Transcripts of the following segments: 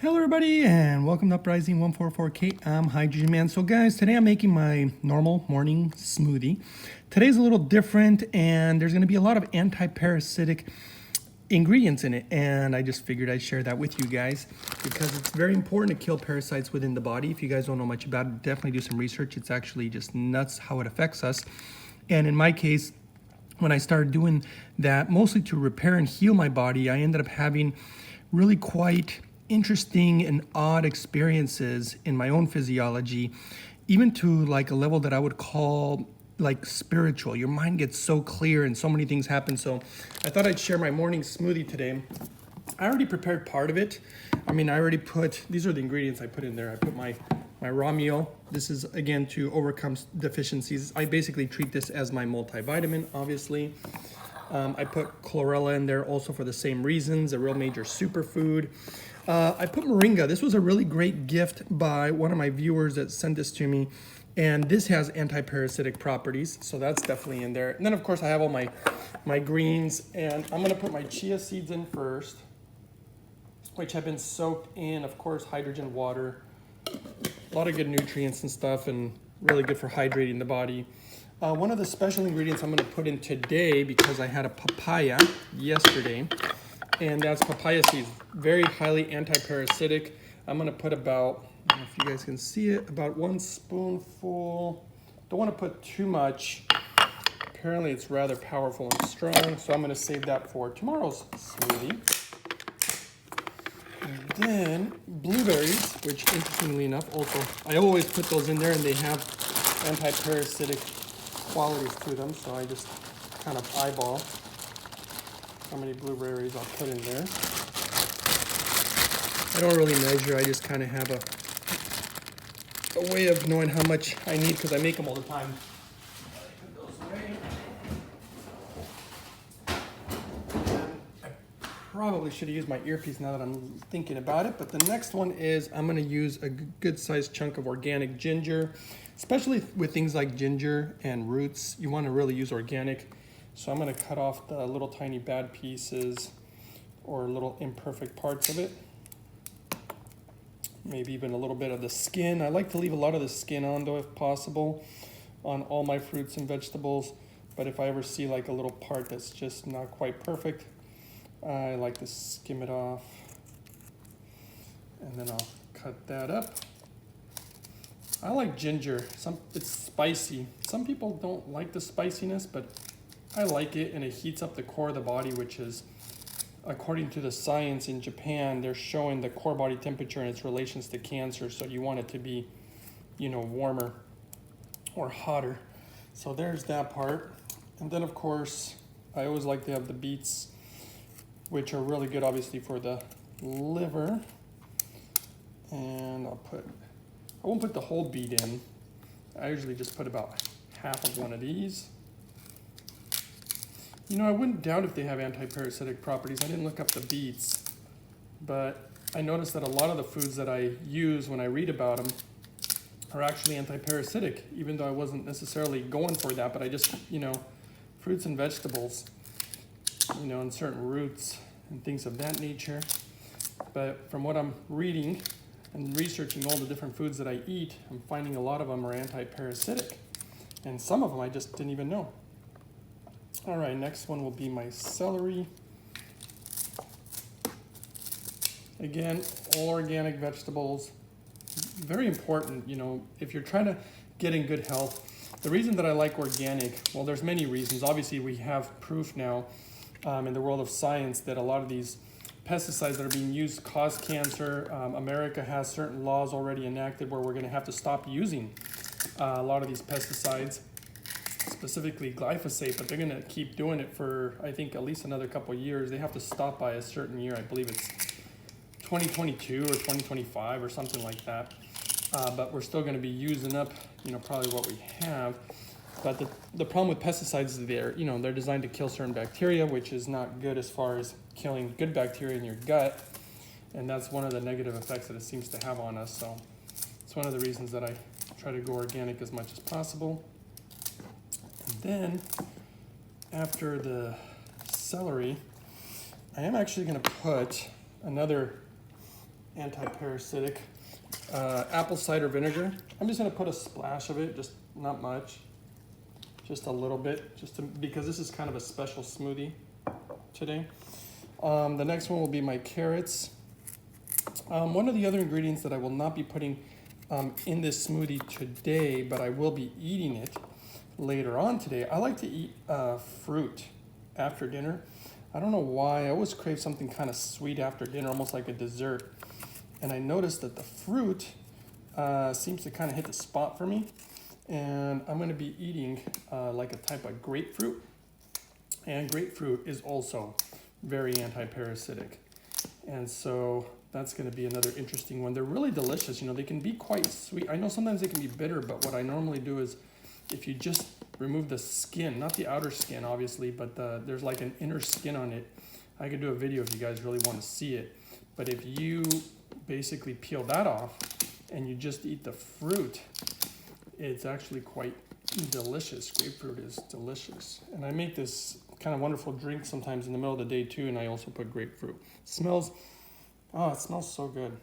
Hello everybody and welcome to Uprising 144K. I'm Hydrogen Man. So guys, today I'm making my normal morning smoothie. Today's a little different and there's going to be a lot of anti-parasitic ingredients in it, and I just figured I'd share that with you guys because it's very important to kill parasites within the body. If you guys don't know much about it, definitely do some research. It's actually just nuts how it affects us. And in my case, when I started doing that mostly to repair and heal my body, I ended up having really quite interesting and odd experiences in my own physiology, even to like a level that I would call like spiritual. Your mind gets so clear and so many things happen. So I thought I'd share my morning smoothie today. I already prepared part of it. I already put, these are the ingredients I put in there. I put my raw meal. This is again to overcome deficiencies. I basically treat this as my multivitamin, obviously. I put chlorella in there also for the same reasons, a real major superfood. I put moringa. This was a really great gift by one of my viewers that sent this to me. And this has anti-parasitic properties, so that's definitely in there. And then of course I have all my greens, and I'm gonna put my chia seeds in first, which have been soaked in, of course, hydrogen water. A lot of good nutrients and stuff, and really good for hydrating the body. One of the special ingredients I'm gonna put in today, because I had a papaya yesterday, and that's papaya seeds, very highly anti-parasitic. I'm gonna put about, I don't know if you guys can see it, about 1 spoonful. Don't want to put too much. Apparently it's rather powerful and strong, so I'm going to save that for tomorrow's smoothie. And then blueberries, which interestingly enough also, I always put those in there and they have anti-parasitic qualities to them, so I just kind of eyeball how many blueberries I'll put in there. I don't really measure, I just kind of have a way of knowing how much I need because I make them all the time. Put those away. I probably should have used my earpiece now that I'm thinking about it, but the next one is I'm going to use a good sized chunk of organic ginger, especially with things like ginger and roots. You want to really use organic, so I'm going to cut off the little tiny bad pieces or little imperfect parts of it. Maybe even a little bit of the skin. I like to leave a lot of the skin on though, if possible, on all my fruits and vegetables. But if I ever see like a little part that's just not quite perfect, I like to skim it off. And then I'll cut that up. I like ginger. It's spicy. Some people don't like the spiciness, but I like it, and it heats up the core of the body, which is, according to the science in Japan, they're showing the core body temperature and its relations to cancer. So you want it to be, warmer or hotter. So there's that part. And then of course, I always like to have the beets, which are really good obviously for the liver. And I won't put the whole beet in. I usually just put about half of one of these. I wouldn't doubt if they have anti-parasitic properties. I didn't look up the beets, but I noticed that a lot of the foods that I use when I read about them are actually anti-parasitic, even though I wasn't necessarily going for that, but I just, fruits and vegetables, and certain roots and things of that nature. But from what I'm reading and researching all the different foods that I eat, I'm finding a lot of them are anti-parasitic, and some of them I just didn't even know. All right, next one will be my celery. Again, all organic vegetables. Very important, if you're trying to get in good health. The reason that I like organic, well, there's many reasons. Obviously, we have proof now in the world of science that a lot of these pesticides that are being used cause cancer. America has certain laws already enacted where we're going to have to stop using a lot of these pesticides, specifically glyphosate, but they're going to keep doing it for, I think, at least another couple of years. They have to stop by a certain year. I believe it's 2022 or 2025 or something like that. But we're still going to be using up, probably what we have. But the problem with pesticides is they're designed to kill certain bacteria, which is not good as far as killing good bacteria in your gut. And that's one of the negative effects that it seems to have on us. So it's one of the reasons that I try to go organic as much as possible. And then after the celery, I am actually going to put another anti-parasitic apple cider vinegar. I'm just gonna put a splash of it, just not much, just a little bit, because this is kind of a special smoothie today. The next one will be my carrots. One of the other ingredients that I will not be putting in this smoothie today, but I will be eating it later on today. I like to eat fruit after dinner. I don't know why, I always crave something kind of sweet after dinner, almost like a dessert. And I noticed that the fruit seems to kind of hit the spot for me. And I'm gonna be eating like a type of grapefruit. And grapefruit is also very anti-parasitic. And so that's gonna be another interesting one. They're really delicious, you know, they can be quite sweet. I know sometimes they can be bitter, but what I normally do is if you just remove the skin, not the outer skin obviously, but there's like an inner skin on it. I could do a video if you guys really want to see it. But if you basically peel that off and you just eat the fruit, it's actually quite delicious. Grapefruit is delicious. And I make this kind of wonderful drink sometimes in the middle of the day too, and I also put grapefruit. It smells so good.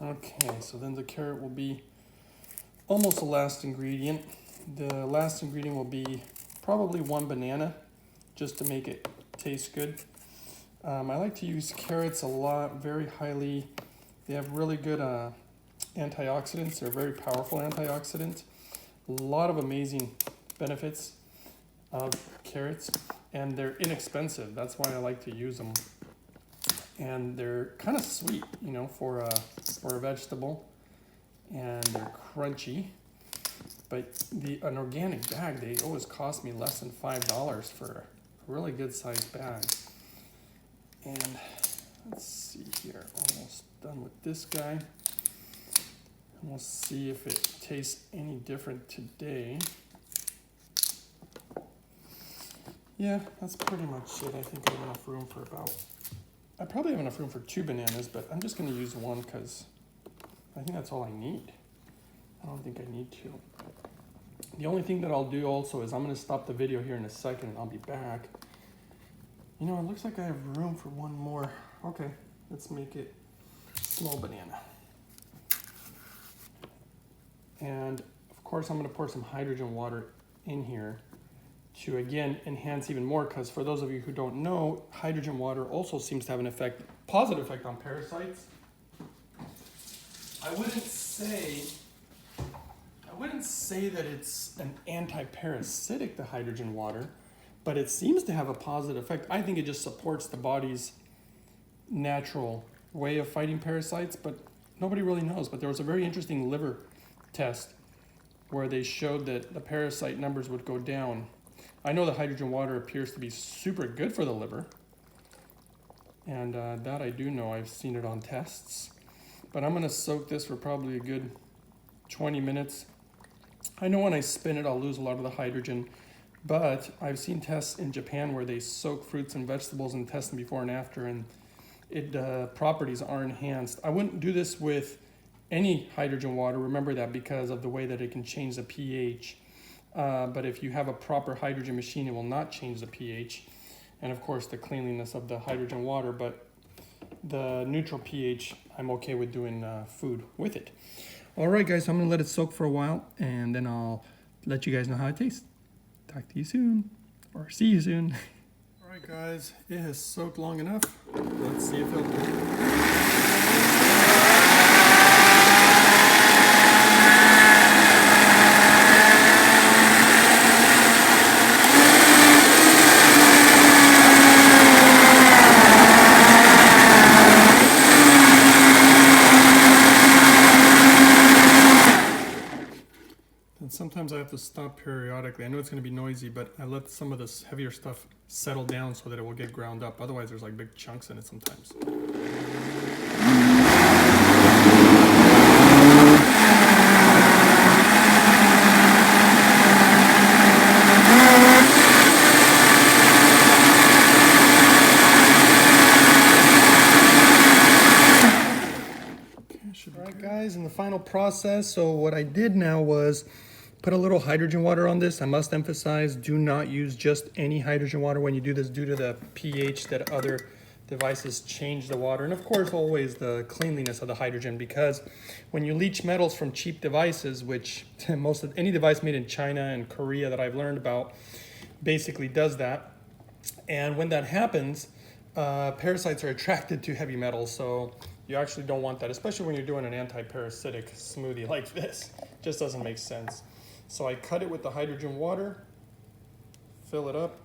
Okay, so then the carrot will be almost the last ingredient. The last ingredient will be probably 1 banana, just to make it taste good. I like to use carrots a lot, very highly. They have really good antioxidants. They're very powerful antioxidants. A lot of amazing benefits of carrots, and they're inexpensive. That's why I like to use them. And they're kind of sweet, you know, for a vegetable, and they're crunchy. But an organic bag, they always cost me less than $5 for a really good sized bag. And let's see here, almost done with this guy. And we'll see if it tastes any different today. Yeah, that's pretty much it. I think I have enough room for I probably have enough room for 2 bananas, but I'm just gonna use 1 because I think that's all I need. I don't think I need 2. The only thing that I'll do also is I'm gonna stop the video here in a second and I'll be back. You know, it looks like I have room for 1 more. Okay, let's make it small banana. And of course I'm gonna pour some hydrogen water in here to again enhance even more, because for those of you who don't know, hydrogen water also seems to have an positive effect on parasites. I wouldn't say that it's an anti-parasitic, the hydrogen water, but it seems to have a positive effect. I think it just supports the body's natural way of fighting parasites, but nobody really knows. But there was a very interesting liver test where they showed that the parasite numbers would go down. I know the hydrogen water appears to be super good for the liver, and that I do know. I've seen it on tests. But I'm gonna soak this for probably a good 20 minutes. I know when I spin it, I'll lose a lot of the hydrogen, but I've seen tests in Japan where they soak fruits and vegetables and test them before and after, and properties are enhanced. I wouldn't do this with any hydrogen water, remember that, because of the way that it can change the pH. But if you have a proper hydrogen machine, it will not change the pH. And of course, the cleanliness of the hydrogen water, but the neutral pH, I'm okay with doing food with it. All right, guys, so I'm gonna let it soak for a while, and then I'll let you guys know how it tastes. Talk to you soon, or see you soon. All right, guys, it has soaked long enough. Let's see if it'll do. Sometimes I have to stop periodically. I know it's going to be noisy, but I let some of this heavier stuff settle down so that it will get ground up. Otherwise, there's like big chunks in it sometimes. All right, guys, in the final process, so what I did now was put a little hydrogen water on this. I must emphasize, do not use just any hydrogen water when you do this due to the pH that other devices change the water. And of course, always the cleanliness of the hydrogen, because when you leach metals from cheap devices, which most of any device made in China and Korea that I've learned about basically does that. And when that happens, parasites are attracted to heavy metals. So you actually don't want that, especially when you're doing an anti-parasitic smoothie like this. Just doesn't make sense. So I cut it with the hydrogen water, fill it up,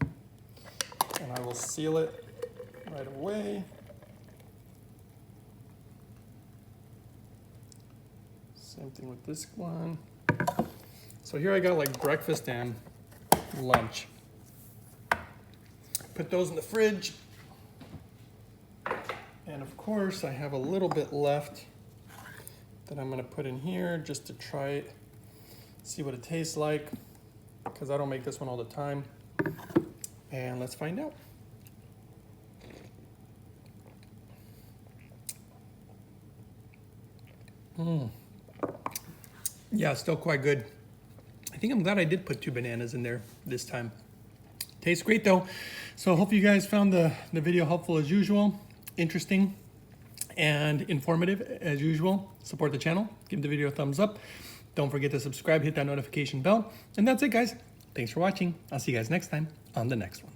and I will seal it right away. Same thing with this one. So here I got like breakfast and lunch. Put those in the fridge. And of course I have a little bit left that I'm gonna put in here just to try it, see what it tastes like, because I don't make this one all the time. And let's find out. Yeah, still quite good. I think I'm glad I did put 2 bananas in there this time. Tastes great though. So hope you guys found the video helpful as usual, interesting and informative as usual. Support the channel, give the video a thumbs up. Don't forget to subscribe, hit that notification bell. And that's it, guys. Thanks for watching. I'll see you guys next time on the next one.